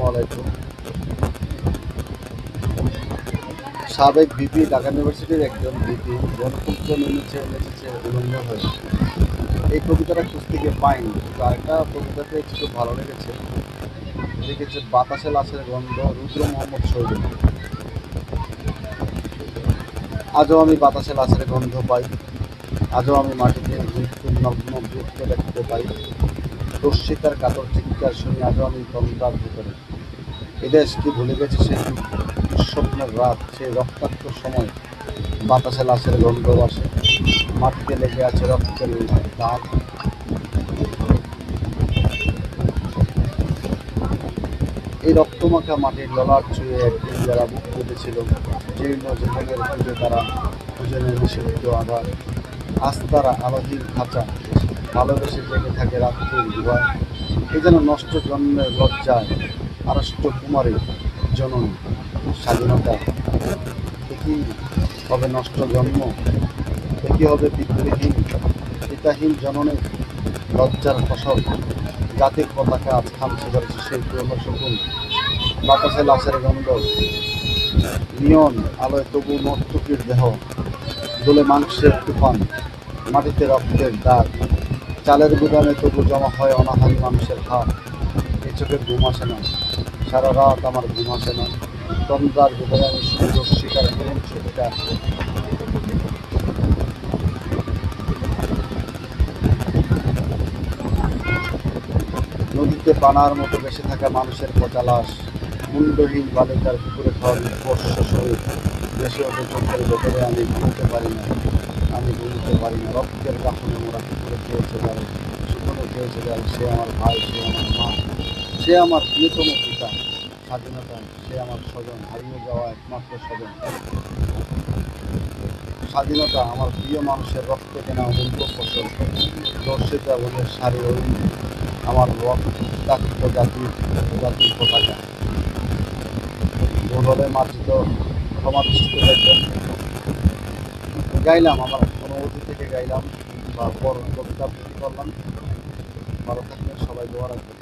আলাইকুম। সাবেক ভিপি ঢাকা ইউনিভার্সিটির একজন ভিপি গণতন্ত্র নেচেছে উলঙ্গ হয়ে। এই কবিতাটা খুঁজ থেকে পাইনি, কিন্তু আরেকটা কবিতাতে একটু ভালো লেগেছে। লিখেছে বাতাসে লাশের গন্ধ, রুদ্র মোহাম্মদ শহীদ। আজও আমি বাতাসে লাশের গন্ধ পাই, আজও আমি মাটিতে মৃত্যুর নগ্ন বৃত্ত দেখতে পাই। দস্যিতার কাতর চিৎকার শুনি আজও আমি তন্দ্রার ভিতরে। এদেশ কি ভুলে গেছে সেই দুঃস্বপ্নের রাত, সেই রক্তাক্ত সময়। বাতাসে লাশের গন্ধ আসে, মাটিতে লেগে আছে রক্তের দাগ। এই রক্তমাখা মাটির ললাট ছুঁয়ে একদিন যারা বুক বেঁধেছিল, জীর্ণ জীবনের খুঁজে তারা খুঁজে নেয় নিষিদ্ধ আধার। আজ তারা আলোহীন খাঁচা, ভালোবেসে জেগে থাকে রাত্রির গুহায়। এ যেন নষ্ট জন্মের লজ্জায় আড়ষ্ট কুমারী জননী। স্বাধীনতা একই হবে নষ্ট জন্ম, একই হবে পিতৃহীন পিতাহীন জননের লজ্জার ফসল। জাতির পতাকা আজ খামছে ধরেছে সেই পুরনো শকুন। বাতাসে লাশের গন্ধ, নিয়ন আলোয় তবু নর্তকীর দেহ। দোলে মাংসের তুফান, মাটিতে রক্তের দাগ। চালের গুদামে তবু জমা হয় অনাহারী মানুষের হাত। এ চোখে ঘুম আসে না, সারা রাত আমার ঘুম আসে না। তন্দ্রার ভিতরে আমি সুন্দর শিকার করুন ছবিটা। নদীতে পানার মতো বেঁচে থাকা মানুষের পচা লাশ, মুন্ডহীন বালিকার পুকুরে খাওয়া নিষ্পর্শ শরীর। বেশি ওঠে চোখের ভেতরে, আমি ঘুমোতে পারি না, আমি ঘুমোতে পারি না। রক্তের কাফনে মোরা পুকুরে খেয়েছে যারে, শুকনো খেয়েছে যারে, সে আমার ভাই, সে আমার মা, সে আমার প্রিয়তম পিতা। স্বাধীনতা সে আমার স্বজন, হারিয়ে যাওয়া একমাত্র স্বজন। স্বাধীনতা আমার প্রিয় মানুষের রক্ত কেনা অমূল্য ফসল। দর্শিতা বলে শাড়ি ওই আমার রক্তাক্ত জাতির পতাকা। ভোরলে মার্জিত ক্ষমা দৃষ্টিতে দেখবেন। গাইলাম আমার অনুভূতি থেকে গাইলাম বা কবিতা আবৃত্তি করলাম। ভালো থাকবেন সবাই, দোয়া রাখবেন।